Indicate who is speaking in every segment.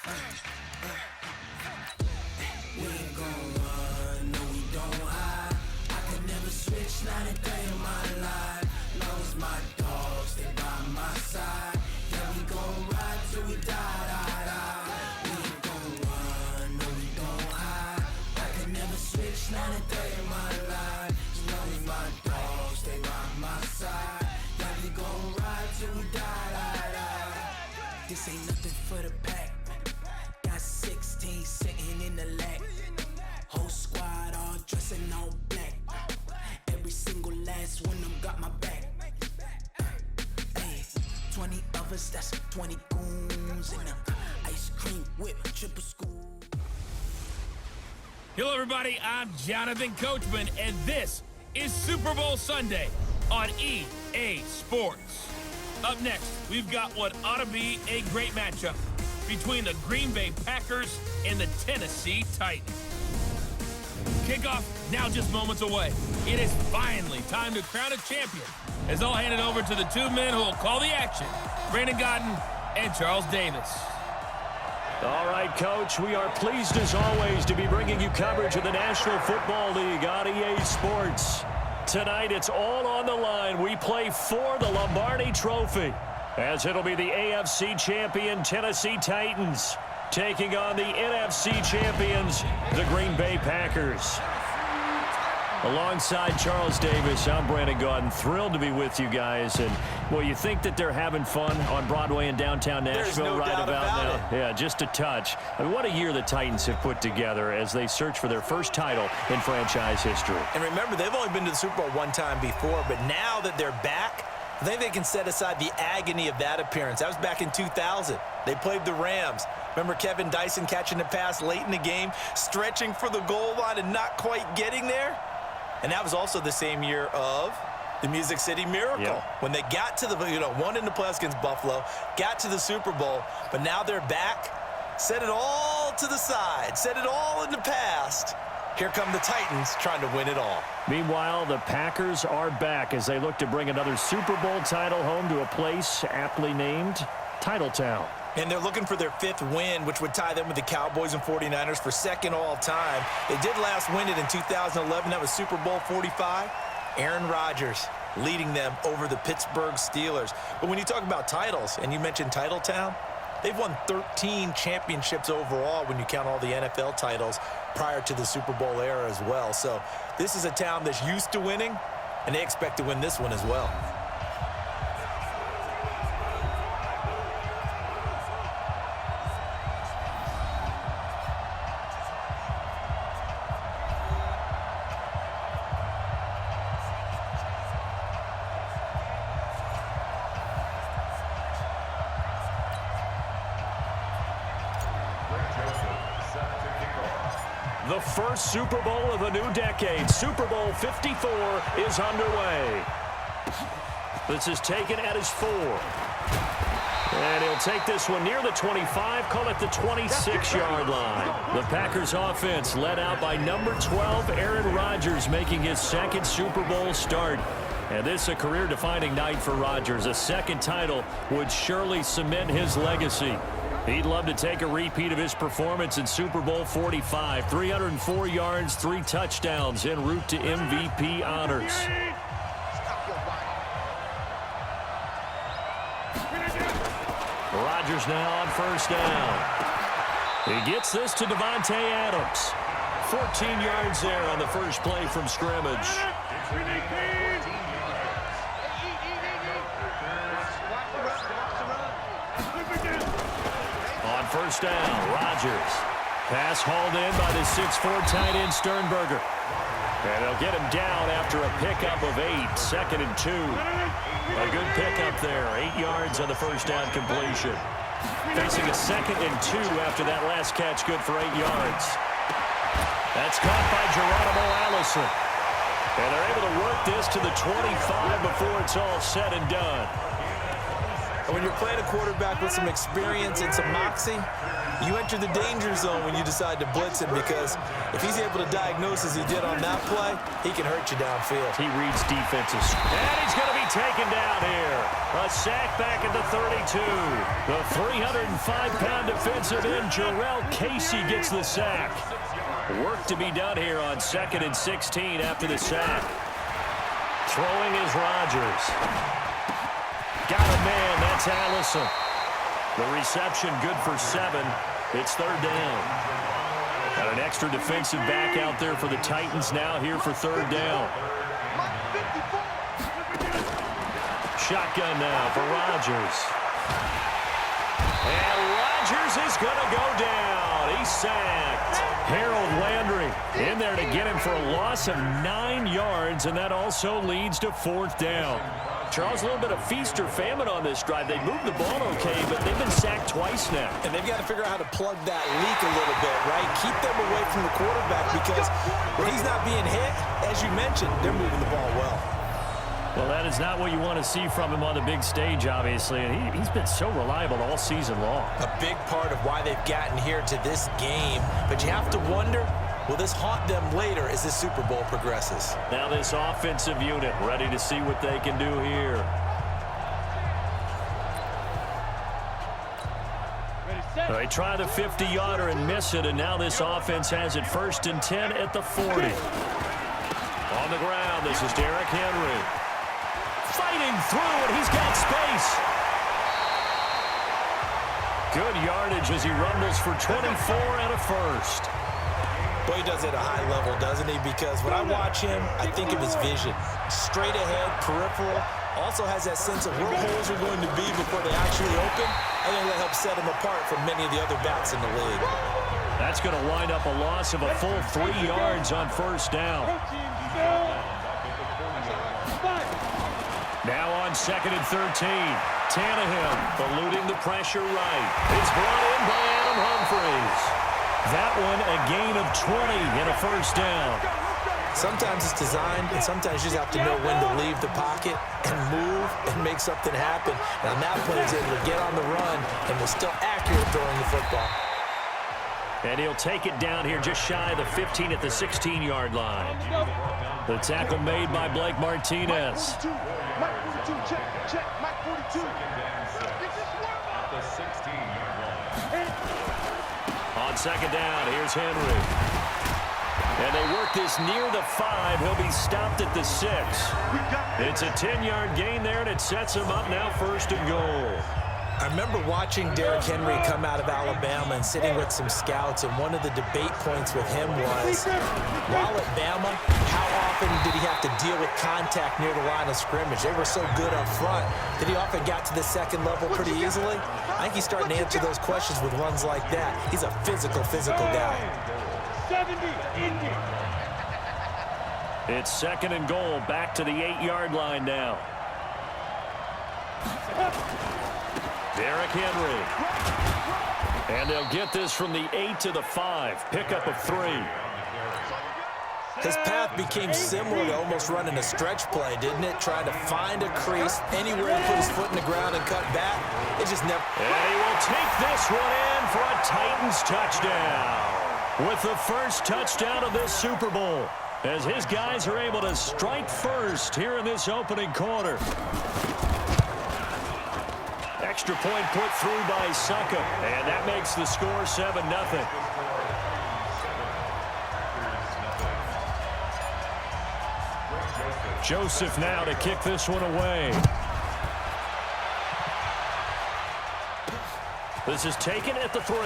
Speaker 1: We ain't gon' run, no we don't hide. I could never switch, not a day in my life. Long as my dogs, they by my side. Yeah, we gon' ride till we die. We ain't gon' run, no we don't hide. I could never switch, not a day in my life. As long as my dogs, they by my side. Yeah, we gon' ride till we die. This ain't nothing for the pack. Got 16 sitting in the lap. Whole squad all dressing all black. Every single last one of them got my back. Hey, 20 of us, that's 20 goons in them. Ice cream whip, triple school.
Speaker 2: Hello, everybody. I'm Jonathan Coachman, and this is Super Bowl Sunday on EA Sports. Up next, we've got what ought to be a great matchup between the Green Bay Packers and the Tennessee Titans. Kickoff now just moments away. It is finally time to crown a champion, as I'll hand it over to the two men who will call the action, Brandon Godden and Charles Davis.
Speaker 3: All right, Coach, we are pleased as always to be bringing you coverage of the National Football League on EA Sports. Tonight, it's all on the line. We play for the Lombardi Trophy, as it'll be the AFC champion Tennessee Titans taking on the NFC champions, the Green Bay Packers. Alongside Charles Davis, I'm Brandon Godden. Thrilled to be with you guys. And, well, you think that they're having fun on Broadway in downtown Nashville right about now? Yeah, just a touch. I mean, what a year the Titans have put together as they search for their first title in franchise history.
Speaker 4: And remember, they've only been to the Super Bowl one time before, but now that they're back, I think they can set aside the agony of that appearance. That was back in 2000. They played the Rams. Remember Kevin Dyson catching the pass late in the game, stretching for the goal line and not quite getting there? And that was also the same year of the Music City Miracle. When they got to the, won in the playoffs against Buffalo, got to the Super Bowl, but now they're back. Set it all to the side. Set it all in the past. Here come the Titans trying to win it all.
Speaker 3: Meanwhile, the Packers are back as they look to bring another Super Bowl title home to a place aptly named Titletown.
Speaker 4: And they're looking for their 5th win, which would tie them with the Cowboys and 49ers for 2nd all-time. They did last win it in 2011. That was Super Bowl 45. Aaron Rodgers leading them over the Pittsburgh Steelers. But when you talk about titles, and you mentioned Titletown, they've won 13 championships overall when you count all the NFL titles prior to the Super Bowl era as well. So this is a town that's used to winning, and they expect to win this one as well.
Speaker 3: The first Super Bowl of a new decade, Super Bowl 54, is underway. This is taken at his 4. And he'll take this one near the 25, call it the 26-yard line. The Packers offense led out by number 12, Aaron Rodgers, making his 2nd Super Bowl start. And this is a career-defining night for Rodgers. A 2nd title would surely cement his legacy. He'd love to take a repeat of his performance in Super Bowl 45. 304 yards, 3 touchdowns en route to MVP honors. Rodgers now on 1st down. He gets this to Davante Adams. 14 yards there on the first play from scrimmage. On 1st down, Rodgers. Pass hauled in by the 6'4" tight end Sternberger. And they'll get him down after a pickup of 8, 2nd and 2. A good pickup there, 8 yards on the first down completion. Facing a 2nd and 2 after that last catch, good for 8 yards. That's caught by Geronimo Allison. And they're able to work this to the 25 before it's all said and done.
Speaker 4: When you're playing a quarterback with some experience and some moxie, you enter the danger zone when you decide to blitz him, because if he's able to diagnose as he did on that play, he can hurt you downfield.
Speaker 3: He reads defenses. And he's going to be taken down here. A sack back at the 32. The 305-pound defensive end, Jarrell Casey, gets the sack. Work to be done here on 2nd and 16 after the sack. Throwing is Rodgers. Got a man. That's Allison. The reception good for 7. It's 3rd down. Got an extra defensive back out there for the Titans now here for 3rd down. Shotgun now for Rodgers. And Rodgers is going to go down. He's sacked. Harold Landry in there to get him for a loss of 9 yards, and that also leads to 4th down. Charles, a little bit of feast or famine on this drive. They moved the ball okay, but they've been sacked twice now.
Speaker 4: And they've got to figure out how to plug that leak a little bit, right? Keep them away from the quarterback because when he's not being hit, as you mentioned, they're moving the ball well.
Speaker 3: Well, that is not what you want to see from him on the big stage, obviously, and he's been so reliable all season long. A
Speaker 4: big part of why they've gotten here to this game, but you have to wonder, will this haunt them later as the Super Bowl progresses?
Speaker 3: Now this offensive unit ready to see what they can do here. They try the 50-yarder and miss it, and now this offense has it 1st and 10 at the 40. On the ground, this is Derrick Henry. Fighting through, and he's got space. Good yardage as he rumbles for 24 and a 1st.
Speaker 4: Boy, he does it at a high level, doesn't he? Because when I watch him, I think of his vision. Straight ahead, peripheral. Also has that sense of where holes are going to be before they actually open. I think that helps set him apart from many of the other backs in the league.
Speaker 3: That's going to wind up a loss of a full 3 yards on 1st down. Now on 2nd and 13. Tannehill eluding the pressure right. It's brought in by Adam Humphries. That one a gain of 20 and a 1st down.
Speaker 4: Sometimes it's designed, and sometimes you just have to know when to leave the pocket and move and make something happen. And on that play, he's able to get on the run and was still accurate throwing the football.
Speaker 3: And he'll take it down here just shy of the 15 at the 16-yard line. The tackle made by Blake Martinez.
Speaker 5: Mike 42, check, Mike 42.
Speaker 3: On 2nd down, here's Henry. And they work this near the 5. He'll be stopped at the 6. It's a 10-yard gain there, and it sets him up now 1st and goal.
Speaker 4: I remember watching Derrick Henry come out of Alabama and sitting with some scouts, and one of the debate points with him was, while at Bama, how often did he have to deal with contact near the line of scrimmage? They were so good up front that he often got to the 2nd level pretty easily. I think he's starting to answer those questions with runs like that. He's a physical guy.
Speaker 5: 70, Indy.
Speaker 3: It's 2nd and goal, back to the 8-yard line now. Derrick Henry. And they'll get this from the 8 to the 5. Pickup of 3.
Speaker 4: His path became similar to almost running a stretch play, didn't it? Trying to find a crease anywhere to put his foot in the ground and cut back. It just never...
Speaker 3: And he will take this one in for a Titans touchdown. With the first touchdown of this Super Bowl, as his guys are able to strike first here in this opening quarter. Extra point put through by Suckup, and that makes the score 7-0. Joseph now to kick this one away. This is taken at the 3.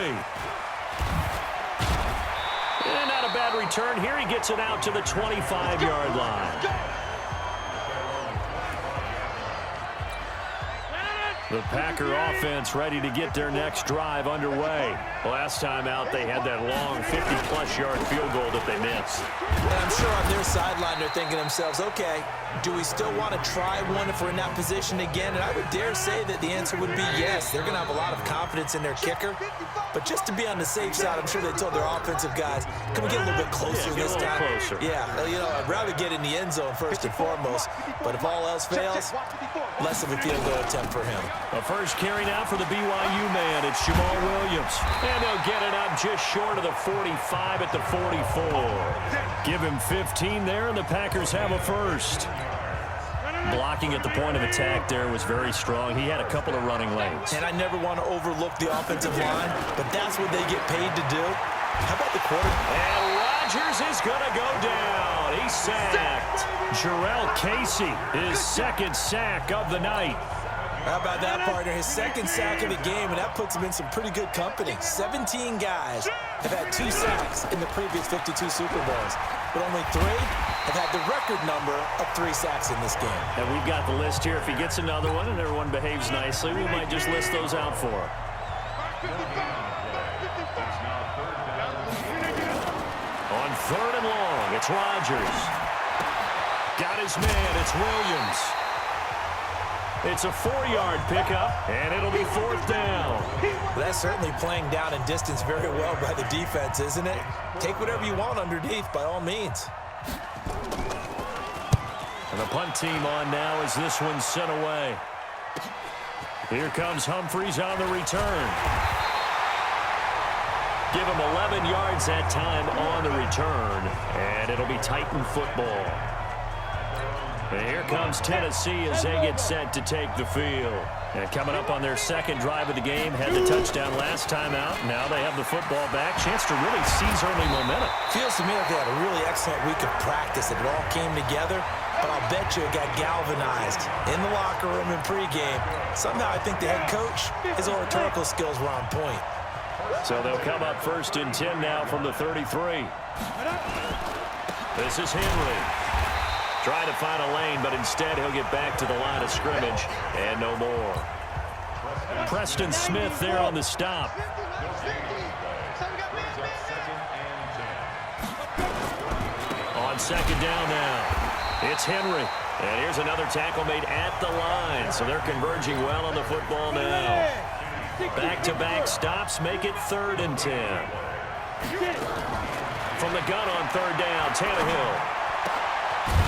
Speaker 3: And not a bad return here. He gets it out to the 25-yard line. The Packer offense ready to get their next drive underway. Last time out, they had that long 50-plus yard field goal that they missed.
Speaker 4: And I'm sure on their sideline, they're thinking to themselves, okay, do we still want to try one if we're in that position again? And I would dare say that the answer would be yes. They're going to have a lot of confidence in their kicker. But just to be on the safe side, I'm sure they told their offensive guys, can we get a little bit closer this time?
Speaker 3: Closer.
Speaker 4: Yeah, you know, I'd rather get in the end zone first and foremost. But if all else fails, less of a field goal attempt for him.
Speaker 3: A first carry now for the BYU man. It's Jamal Williams. And they'll get it up just short of the 45 at the 44. Give him 15 there, and the Packers have a first. Blocking at the point of attack there was very strong. He had a couple of running lanes.
Speaker 4: And I never want to overlook the offensive line, but that's what they get paid to do. How about the quarterback?
Speaker 3: And Rodgers is going to go down. He's sacked. Jarrell Casey, his second sack of the night.
Speaker 4: How about that, partner? His second sack of the game, and that puts him in some pretty good company. 17 guys have had 2 sacks in the previous 52 Super Bowls, but only 3 have had the record number of 3 sacks in this game.
Speaker 3: And we've got the list here. If he gets another one and everyone behaves nicely, we might just list those out for him. On 3rd and long, it's Rodgers. Got his man, it's Williams. It's a 4-yard pickup, and it'll be 4th down.
Speaker 4: Well, that's certainly playing down and distance very well by the defense, isn't it? Take whatever you want underneath, by all means.
Speaker 3: And the punt team on now as this one's sent away. Here comes Humphries on the return. Give him 11 yards that time on the return, and it'll be Titan football. And here comes Tennessee as they get set to take the field. And coming up on their second drive of the game, had the touchdown last time out. Now they have the football back. Chance to really seize early momentum.
Speaker 4: Feels to me like they had a really excellent week of practice. It all came together, but I'll bet you it got galvanized in the locker room in pregame. Somehow I think the head coach, his oratorical skills were on point.
Speaker 3: So they'll come up 1st and 10 now from the 33. This is Henry. Trying to find a lane, but instead he'll get back to the line of scrimmage and no more. Preston Smith there on the stop. On 2nd down now, it's Henry. And here's another tackle made at the line, so they're converging well on the football now. Back-to-back stops make it 3rd and 10. From the gun on 3rd down, Tannehill.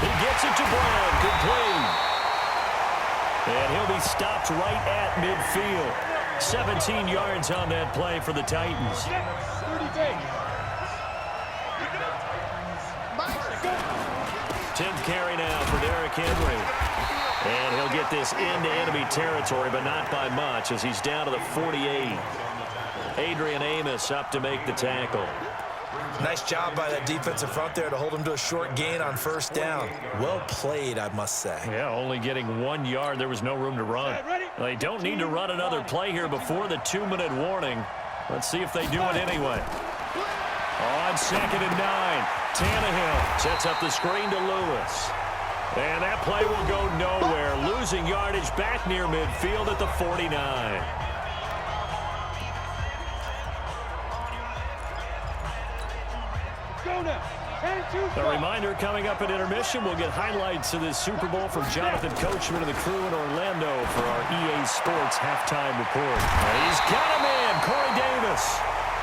Speaker 3: He gets it to Brown, complete. And he'll be stopped right at midfield. 17 yards on that play for the Titans. 10th carry now for Derrick Henry. And he'll get this into enemy territory, but not by much as he's down to the 48. Adrian Amos up to make the tackle.
Speaker 4: Nice job by that defensive front there to hold him to a short gain on 1st down. Well played, I must say.
Speaker 3: Yeah, only getting 1 yard. There was no room to run. They don't need to run another play here before the 2-minute warning. Let's see if they do it anyway. On 2nd and 9, Tannehill sets up the screen to Lewis. And that play will go nowhere. Losing yardage back near midfield at the 49. A reminder coming up at intermission, we'll get highlights of this Super Bowl from Jonathan Coachman and the crew in Orlando for our EA Sports halftime report. He's got him in, Corey Davis.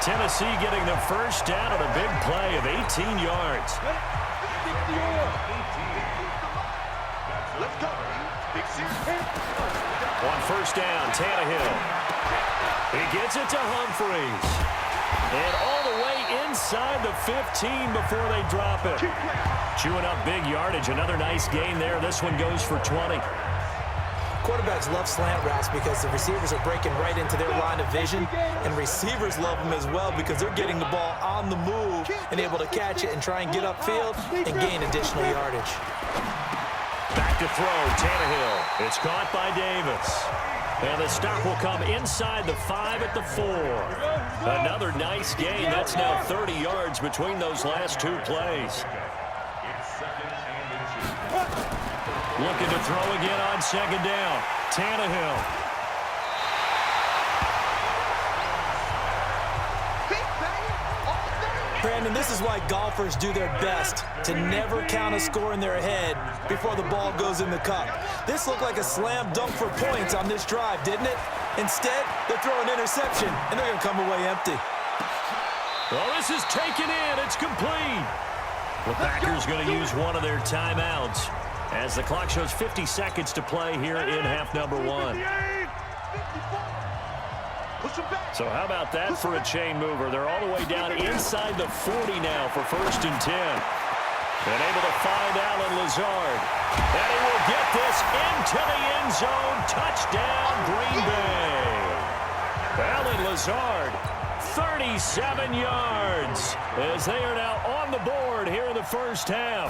Speaker 3: Tennessee getting the 1st down on a big play of 18 yards. On 1st down, Tannehill. He gets it to Humphries. And all the way inside the 15 before they drop it. Chewing up big yardage. Another nice gain there. This one goes for 20.
Speaker 4: Quarterbacks love slant routes because the receivers are breaking right into their line of vision, and receivers love them as well because they're getting the ball on the move and able to catch it and try and get upfield and gain additional yardage.
Speaker 3: Back to throw, Tannehill. It's caught by Davis. And the stop will come inside the 5 at the 4. Another nice gain. That's now 30 yards between those last 2 plays. Looking to throw again on 2nd down. Tannehill.
Speaker 4: Brandon, this is why golfers do their best to never count a score in their head before the ball goes in the cup. This looked like a slam dunk for points on this drive, didn't it? Instead, they throw an interception, and they're going to come away empty.
Speaker 3: Well, this is taken in. It's complete. The Packers going to use one of their timeouts as the clock shows 50 seconds to play here in half number 1. So how about that for a chain mover? They're all the way down inside the 40 now for 1st and 10. And able to find Alan Lazard. And he will get this into the end zone. Touchdown, Green Bay. Alan Lazard, 37 yards, as they are now on the board here in the first half.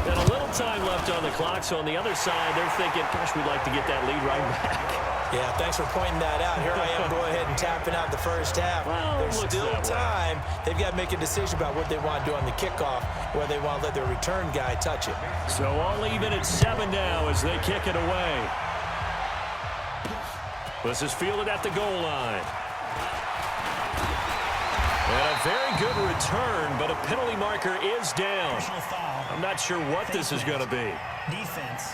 Speaker 3: And a little time left on the clock, so on the other side, they're thinking, gosh, we'd like to get that lead right back.
Speaker 4: Yeah, thanks for pointing that out. Here I am, go ahead and tapping out the first half.
Speaker 3: Well,
Speaker 4: there's still time. They've got to make a decision about what they want to do on the kickoff, whether they want to let their return guy touch it.
Speaker 3: So all even at 7 now as they kick it away. This is fielded at the goal line. And a very good return, but a penalty marker is down. I'm not sure what this is going to be.
Speaker 6: Defense.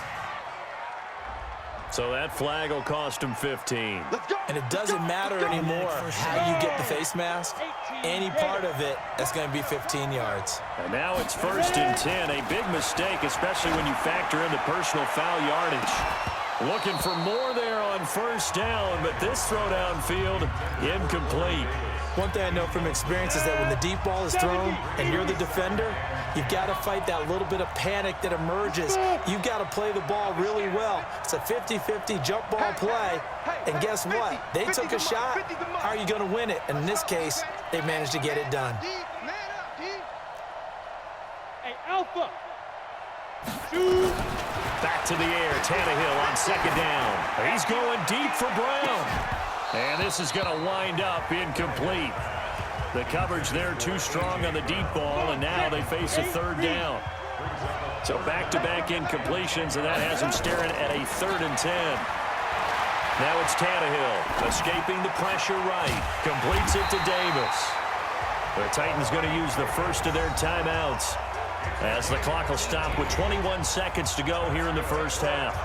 Speaker 3: So that flag will cost him 15.
Speaker 4: And it doesn't matter anymore how you get the face mask. Any part of it, that's going to be 15 yards.
Speaker 3: And now it's 1st and 10. A big mistake, especially when you factor in the personal foul yardage. Looking for more there on 1st down, but this throw downfield, incomplete.
Speaker 4: One thing I know from experience is that when the deep ball is thrown and you're the defender, you've got to fight that little bit of panic that emerges. You've got to play the ball really well. It's a 50-50 jump ball play. And guess what? They took a shot. How are you going to win it? And in this case, they managed to get it done.
Speaker 5: Hey, Alpha.
Speaker 3: Back to the air. Tannehill on 2nd down. He's going deep for Brown. And this is going to wind up incomplete. The coverage there too strong on the deep ball, and now they face a 3rd down. So back-to-back incompletions, and that has them staring at a 3rd and 10. Now it's Tannehill, escaping the pressure right, completes it to Davis. The Titans going to use the first of their timeouts as the clock will stop with 21 seconds to go here in the first half.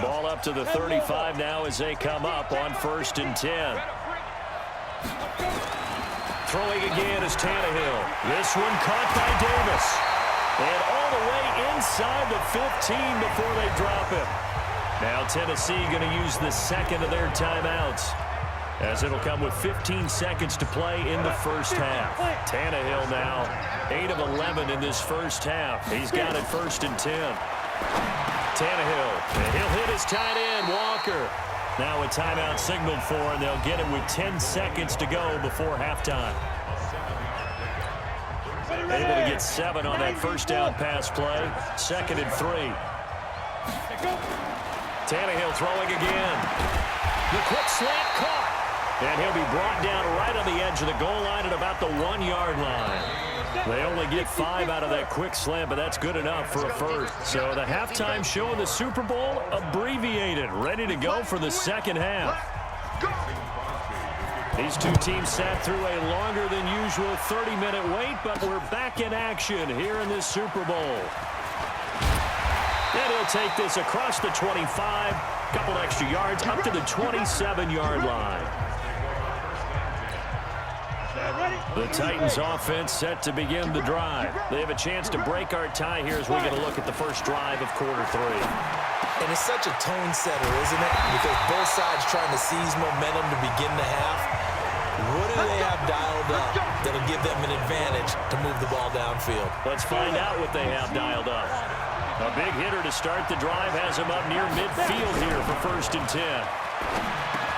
Speaker 3: Ball up to the 35 now as they come up on 1st and 10. Throwing again is Tannehill. This one caught by Davis. And all the way inside the 15 before they drop him. Now Tennessee going to use the 2nd of their timeouts, as it'll come with 15 seconds to play in the first half. Tannehill now 8 of 11 in this first half. He's got it 1st and 10. Tannehill, and he'll hit his tight end, Walker. Now a timeout signaled for, and they'll get it with 10 seconds to go before halftime. Able to get 7 on that 1st down pass play. 2nd and 3. Tannehill throwing again. The quick slant caught. And he'll be brought down right on the edge of the goal line at about the 1-yard line. They only get 5 out of that quick slant, but that's good enough for a first. So the halftime show in the Super Bowl abbreviated, ready to go for the second half. These two teams sat through a longer than usual 30-minute wait, but we're back in action here in this Super Bowl. And he'll take this across the 25, couple extra yards, up to the 27-yard line. The Titans offense set to begin the drive. They have a chance to break our tie here as we get a look at the first drive of quarter 3.
Speaker 4: And it's such a tone setter, isn't it? Because both sides trying to seize momentum to begin the half. What do they have dialed up that'll give them an advantage to move the ball downfield?
Speaker 3: Let's find out what they have dialed up. A big hitter to start the drive has him up near midfield here for 1st and 10.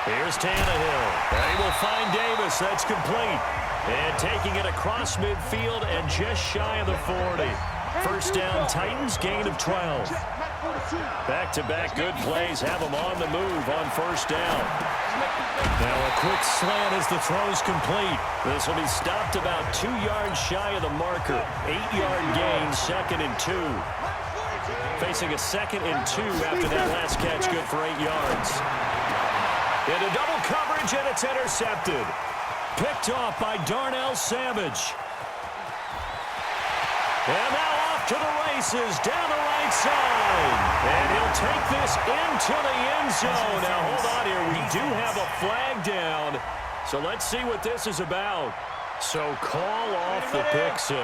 Speaker 3: Here's Tannehill. And he will find Davis. That's complete. And taking it across midfield and just shy of the 40. 1st down, Titans, gain of 12. Back-to-back good plays have them on the move on 1st down. Now a quick slant as the throw's complete. This will be stopped about 2 yards shy of the marker. 8-yard gain, 2nd and 2. Facing a 2nd and 2 after that last catch, good for 8 yards. Into double coverage, and it's intercepted. Picked off by Darnell Savage. And now off to the races down the right side. And he'll take this into the end zone. Now hold on here. We do have a flag down. So let's see what this is about. So call off the pick 6.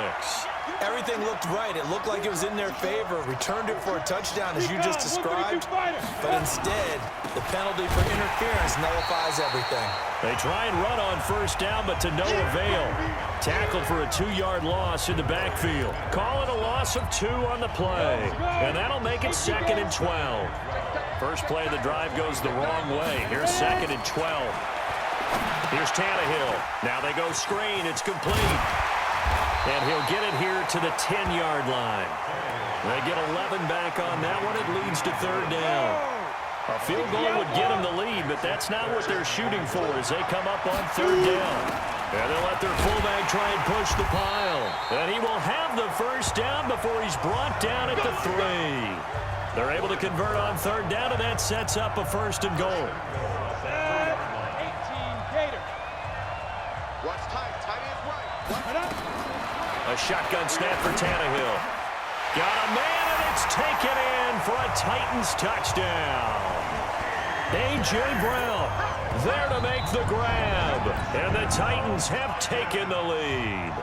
Speaker 4: Everything looked right. It looked like it was in their favor. Returned it for a touchdown, as you just described. But instead, the penalty for interference nullifies everything.
Speaker 3: They try and run on first down, but to no avail. Tackled for a 2-yard loss in the backfield. Call it a loss of 2 on the play. And that'll make it 2nd and 12. First play of the drive goes the wrong way. Here's 2nd and 12. Here's Tannehill. Now they go screen. It's complete. And he'll get it here to the 10-yard line. They get 11 back on that one. It leads to 3rd down. A field goal would get them the lead, but that's not what they're shooting for as they come up on 3rd down. And they'll let their fullback try and push the pile. And he will have the first down before he's brought down at the 3. They're able to convert on 3rd down, and that sets up a 1st and goal. A shotgun snap for Tannehill. Got a man, and it's taken in for a Titans touchdown. A.J. Brown there to make the grab. And the Titans have taken the lead.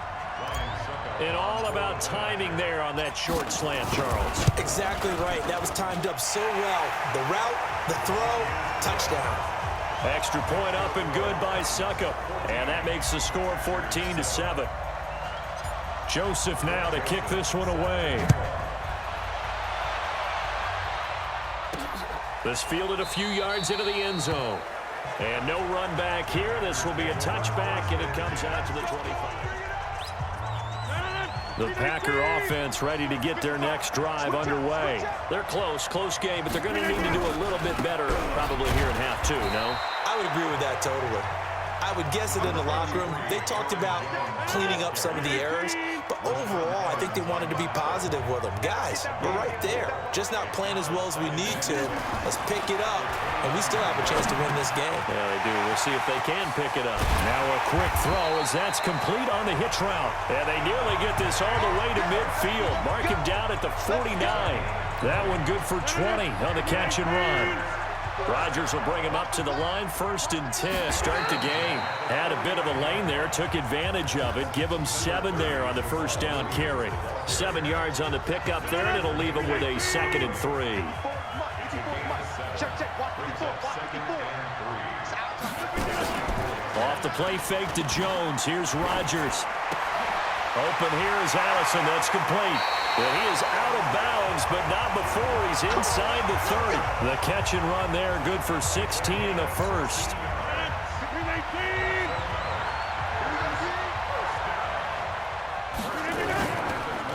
Speaker 3: And all about timing there on that short slant, Charles.
Speaker 4: Exactly right. That was timed up so well. The route, the throw, touchdown.
Speaker 3: Extra point up and good by Suckup. And that makes the score 14-7. Joseph now to kick this one away. This fielded a few yards into the end zone. And no run back here. This will be a touchback, and it comes out to the 25. The Packer offense ready to get their next drive underway. They're close game, but they're going to need to do a little bit better probably here in half 2, no?
Speaker 4: I would agree with that totally. I would guess that in the locker room, they talked about cleaning up some of the errors, but overall, I think they wanted to be positive with them. Guys, we're right there. Just not playing as well as we need to. Let's pick it up, and we still have a chance to win this game.
Speaker 3: Yeah, they do. We'll see if they can pick it up. Now a quick throw as that's complete on the hitch route. And they nearly get this all the way to midfield. Mark him down at the 49. That one good for 20 on the catch and run. Rodgers will bring him up to the line, 1st and 10. Start the game. Had a bit of a lane there, took advantage of it. Give him 7 there on the first down carry. 7 yards on the pickup there, and it'll leave him with a 2nd and 3. Off the play fake to Jones. Here's Rodgers. Open here is Allison. That's complete. And he is out of bounds, but not before he's inside the 30. The catch and run there, good for 16 and a first.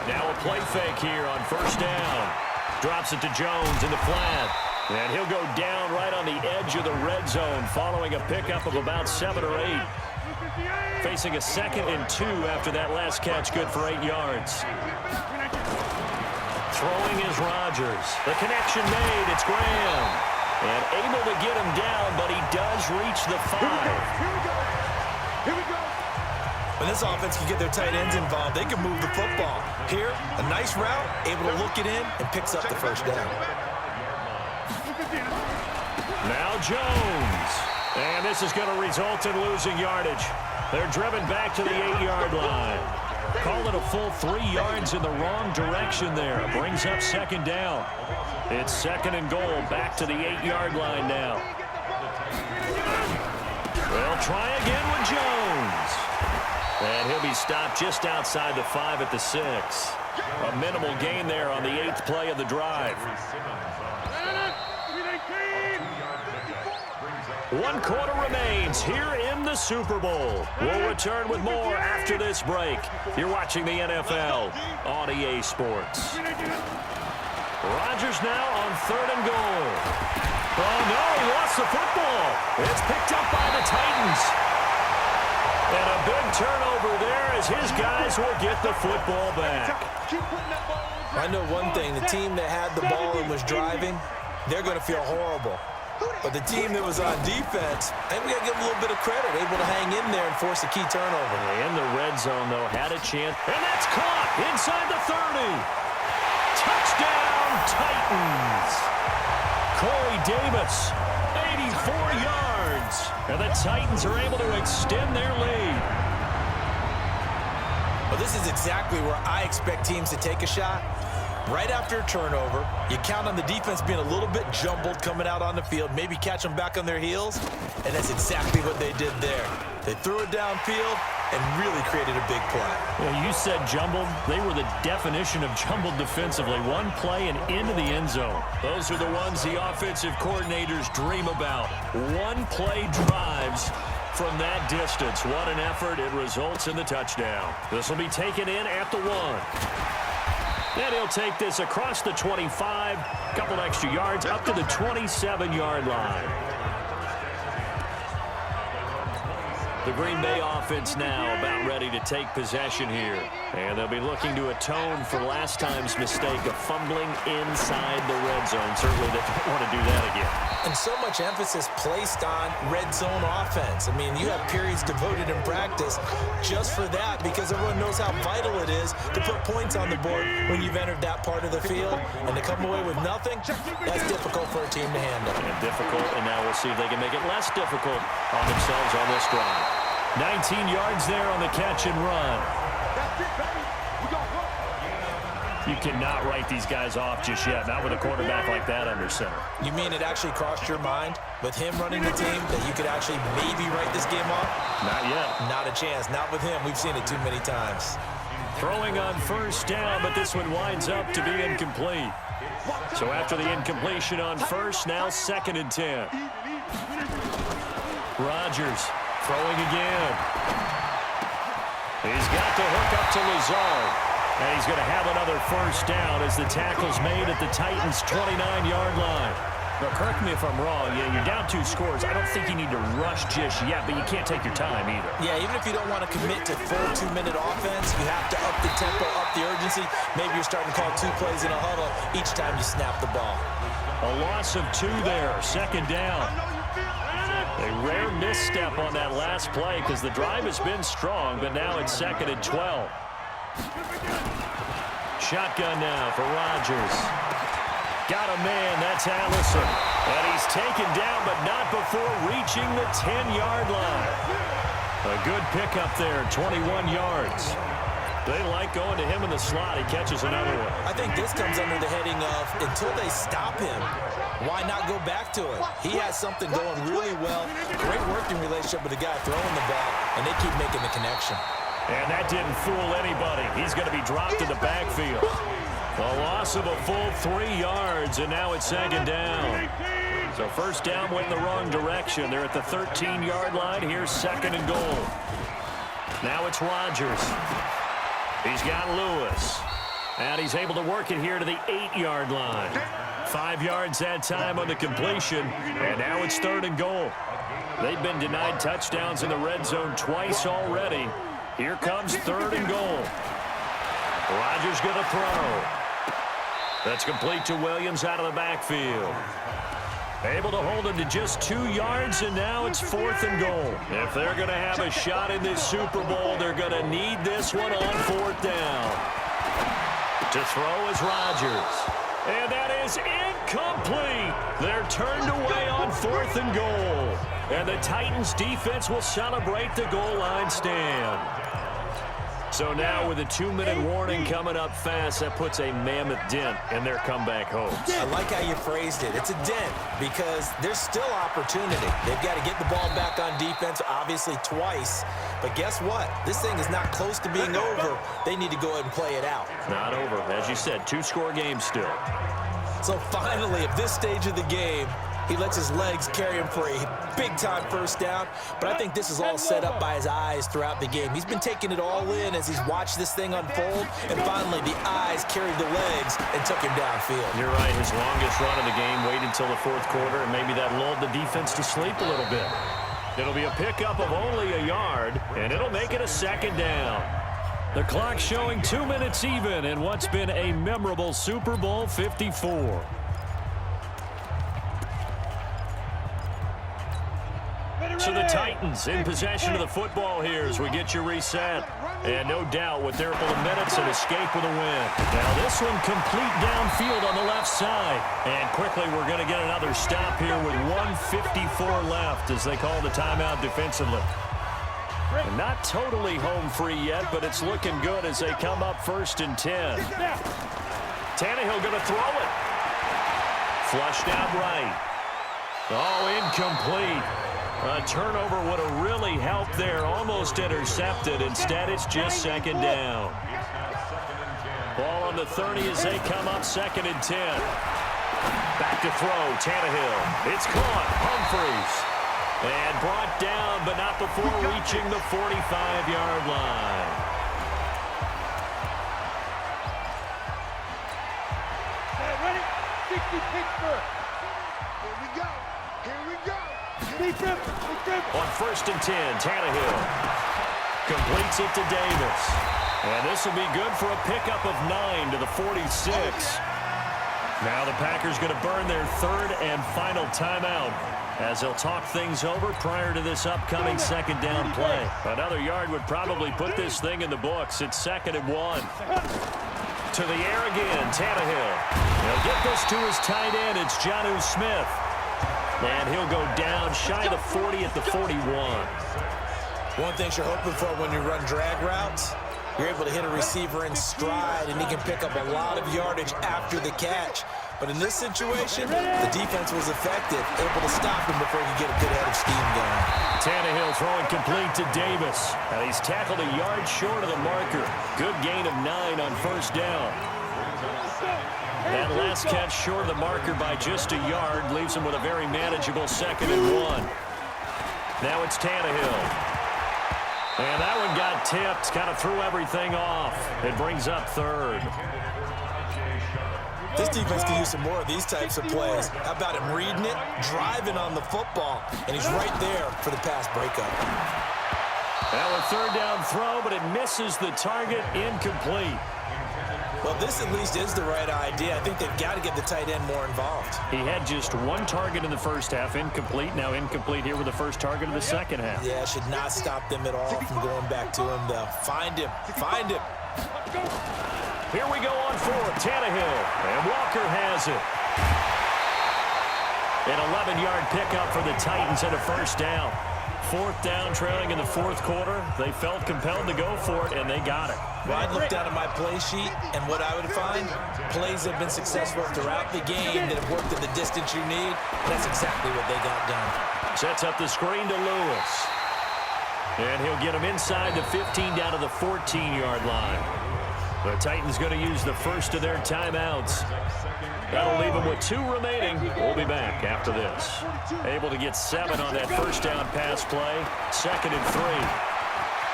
Speaker 3: Now a play fake here on first down. Drops it to Jones in the flat. And he'll go down right on the edge of the red zone following a pickup of about 7 or 8. Facing a 2nd and 2 after that last catch, good for 8 yards. Throwing is Rodgers. The connection made. It's Graham. And able to get him down, but he does reach the 5.
Speaker 5: Here we go.
Speaker 4: When this offense can get their tight ends involved, they can move the football. Here, a nice route, able to look it in, and picks up the first down.
Speaker 3: Now Jones. And this is going to result in losing yardage. They're driven back to the 8-yard line. Call it a full 3 yards in the wrong direction there. Brings up 2nd down. It's 2nd and goal. Back to the 8-yard line now. They'll try again with Jones. And he'll be stopped just outside the 5 at the 6. A minimal gain there on the 8th play of the drive. 1 quarter remains here in the Super Bowl. We'll return with more after this break. You're watching the NFL on EA Sports. Rodgers now on 3rd and goal. Oh, no, he lost the football. It's picked up by the Titans. And a big turnover there as his guys will get the football back.
Speaker 4: I know one thing. The team that had the ball and was driving, they're going to feel horrible. But the team that was on defense, I think we got to give them a little bit of credit, able to hang in there and force a key turnover.
Speaker 3: In the red zone, though, had a chance. And that's caught inside the 30. Touchdown, Titans. Corey Davis, 84 yards. And the Titans are able to extend their lead.
Speaker 4: Well, this is exactly where I expect teams to take a shot. Right after a turnover, you count on the defense being a little bit jumbled coming out on the field, maybe catch them back on their heels, and that's exactly what they did there. They threw it downfield and really created a big play.
Speaker 3: Well, you said jumbled. They were the definition of jumbled defensively. One play and into the end zone. Those are the ones the offensive coordinators dream about. One-play drives from that distance. What an effort. It results in the touchdown. This will be taken in at the 1. And he'll take this across the 25, a couple extra yards up to the 27-yard line. The Green Bay offense now about ready to take possession here. And they'll be looking to atone for last time's mistake of fumbling inside the red zone. Certainly they don't want to do that again.
Speaker 4: And so much emphasis placed on red zone offense. I mean, you have periods devoted in practice just for that because everyone knows how vital it is to put points on the board when you've entered that part of the field. And to come away with nothing, that's difficult for a team to handle.
Speaker 3: And difficult, and now we'll see if they can make it less difficult on themselves on this drive. 19 yards there on the catch and run. You cannot write these guys off just yet, not with a quarterback like that under center.
Speaker 4: You mean it actually crossed your mind with him running the team that you could actually maybe write this game off?
Speaker 3: Not yet.
Speaker 4: Not a chance. Not with him. We've seen it too many times.
Speaker 3: Throwing on first down, but this one winds up to be incomplete. So after the incompletion on first, now 2nd and 10. Rodgers throwing again. He's got to hook up to Lazard. And he's going to have another first down as the tackle's made at the Titans' 29-yard line. Now, correct me if I'm wrong. Yeah, you're down 2 scores. I don't think you need to rush just yet, but you can't take your time either.
Speaker 4: Yeah, even if you don't want to commit to full 2-minute offense, you have to up the tempo, up the urgency. Maybe you're starting to call 2 plays in a huddle each time you snap the ball.
Speaker 3: A loss of 2 there, 2nd down. A rare misstep on that last play because the drive has been strong, but now it's 2nd and 12. Shotgun now for Rodgers. Got a man, that's Allison. And he's taken down, but not before reaching the 10-yard line. A good pickup there, 21 yards. They like going to him in the slot. He catches another one.
Speaker 4: I think this comes under the heading of until they stop him, why not go back to it? He has something going really well. Great working relationship with the guy throwing the ball, and they keep making the connection.
Speaker 3: And that didn't fool anybody. He's going to be dropped in the backfield. A loss of a full 3 yards, and now it's 2nd down. So first down went in the wrong direction. They're at the 13-yard line. Here's 2nd and goal. Now it's Rodgers. He's got Lewis. And he's able to work it here to the 8-yard line. 5 yards that time on the completion, and now it's 3rd and goal. They've been denied touchdowns in the red zone twice already. Here comes 3rd and goal. Rodgers going to throw. That's complete to Williams out of the backfield. Able to hold him to just 2 yards, and now it's 4th and goal. If they're going to have a shot in this Super Bowl, they're going to need this one on 4th down. To throw is Rodgers. And that is incomplete. They're turned away on 4th and goal. And the Titans defense will celebrate the goal line stand. So now with a 2-minute warning coming up fast, that puts a mammoth dent in their comeback hopes.
Speaker 4: I like how you phrased it. It's a dent because there's still opportunity. They've got to get the ball back on defense, obviously twice. But guess what? This thing is not close to being over. They need to go ahead and play it out.
Speaker 3: Not over. As you said, 2-score game still.
Speaker 4: So finally, at this stage of the game, he lets his legs carry him for a big-time first down. But I think this is all set up by his eyes throughout the game. He's been taking it all in as he's watched this thing unfold. And finally, the eyes carried the legs and took him downfield.
Speaker 3: You're right. His longest run of the game waited until the 4th quarter, and maybe that lulled the defense to sleep a little bit. It'll be a pickup of only a yard, and it'll make it a 2nd down. The clock showing 2 minutes even in what's been a memorable Super Bowl 54. So the Titans in possession of the football here as we get you reset. And no doubt with their couple of minutes and escape with a win. Now this one complete downfield on the left side. And quickly we're going to get another stop here with 1:54 left as they call the timeout defensively. And not totally home free yet, but it's looking good as they come up 1st and 10. Tannehill going to throw it. Flushed out right. Oh, incomplete. A turnover would have really helped there. Almost intercepted. Instead, it's just 2nd down. Ball on the 30 as they come up 2nd and 10. Back to throw. Tannehill. It's caught. Humphries. And brought down, but not before reaching the 45-yard line.
Speaker 5: Ready? 60 Pittsburgh. Here we go. Here we go.
Speaker 3: On 1st and 10, Tannehill completes it to Davis. And this will be good for a pickup of 9 to the 46. Now the Packers going to burn their 3rd and final timeout as they'll talk things over prior to this upcoming 2nd down play. Another yard would probably put this thing in the books. It's 2nd and 1. To the air again, Tannehill. He'll get this to his tight end. It's Jonnu Smith. And he'll go down shy of the 40 at the 41.
Speaker 4: One thing you're hoping for when you run drag routes, you're able to hit a receiver in stride, and he can pick up a lot of yardage after the catch. But in this situation, the defense was effective, able to stop him before he could get a good head of steam going.
Speaker 3: Tannehill throwing complete to Davis. And he's tackled a yard short of the marker. Good gain of 9 on 1st down. That last catch short of the marker by just a yard leaves him with a very manageable 2nd and 1. Now it's Tannehill. And that one got tipped, kind of threw everything off. It brings up 3rd.
Speaker 4: This defense can use some more of these types of plays. How about him reading it, driving on the football, and he's right there for the pass breakup.
Speaker 3: Now a 3rd down throw, but it misses the target, incomplete.
Speaker 4: Well, this at least is the right idea. I think they've got to get the tight end more involved.
Speaker 3: He had just 1 target in the 1st half, incomplete. Now incomplete here with the 1st target of the 2nd half.
Speaker 4: Yeah, should not stop them at all from going back to him, though. Find him. Find him.
Speaker 3: Here we go on 4th. Tannehill. And Walker has it. An 11-yard pickup for the Titans and a 1st down. 4th down, trailing in the 4th quarter. They felt compelled to go for it, and they got it.
Speaker 4: Well, I'd look down at my play sheet, and what I would find, plays have been successful throughout the game that have worked at the distance you need. That's exactly what they got done.
Speaker 3: Sets up the screen to Lewis. And he'll get him inside the 15 down to the 14-yard line. The Titans going to use the first of their timeouts. That'll leave them with 2 remaining. We'll be back after this. Able to get 7 on that 1st down pass play. 2nd and 3.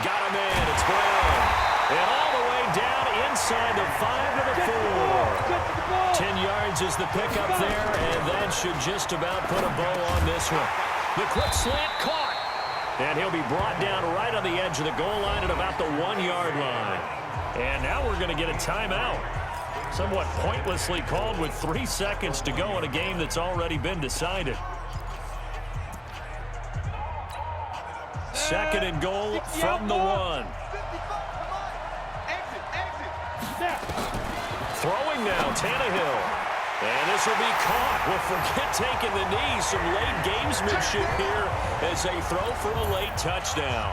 Speaker 3: Got him in. It's Brown. And all the way down inside the 5 to the 4. 10 yards is the pickup there, and that should just about put a bow on this one. The quick slant caught. And he'll be brought down right on the edge of the goal line at about the 1-yard line. And now we're going to get a timeout. Somewhat pointlessly called with 3 seconds to go in a game that's already been decided. 2nd and goal from the 1. Throwing now, Tannehill. And this will be caught. Well, forget taking the knee. Some late gamesmanship here as they throw for a late touchdown.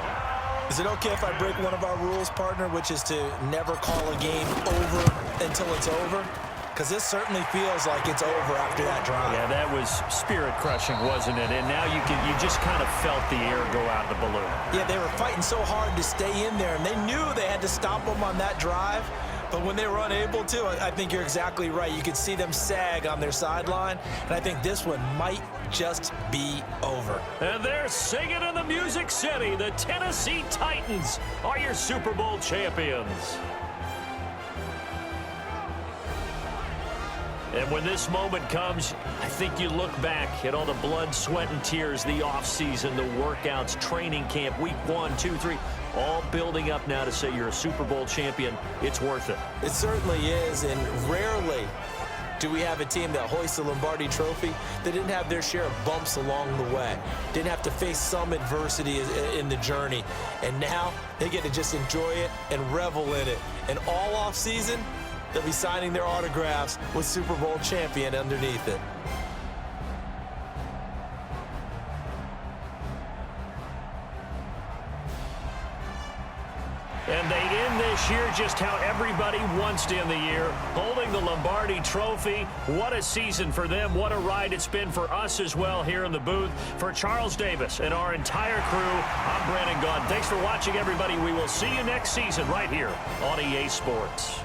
Speaker 4: Is it okay if I break one of our rules, partner, which is to never call a game over until it's over? Because this certainly feels like it's over after that drive.
Speaker 3: Yeah, that was spirit-crushing, wasn't it? And now you just kind of felt the air go out of the balloon.
Speaker 4: Yeah, they were fighting so hard to stay in there, and they knew they had to stop them on that drive. But when they were unable to, I think you're exactly right. You could see them sag on their sideline, and I think this one might just be over.
Speaker 3: And they're singing in the Music City. The Tennessee Titans are your Super Bowl champions. And when this moment comes, I think you look back at all the blood, sweat, and tears, the offseason, the workouts, training camp, week 1, 2, 3, all building up now to say you're a Super Bowl champion. It's worth it.
Speaker 4: It certainly is, and rarely do we have a team that hoists the Lombardi Trophy that didn't have their share of bumps along the way, didn't have to face some adversity in the journey, and now they get to just enjoy it and revel in it. And all offseason, they'll be signing their autographs with Super Bowl champion underneath it.
Speaker 3: And they end this year just how everybody wants to end the year, holding the Lombardi Trophy. What a season for them. What a ride it's been for us as well here in the booth. For Charles Davis and our entire crew, I'm Brandon Gaudin. Thanks for watching, everybody. We will see you next season right here on EA Sports.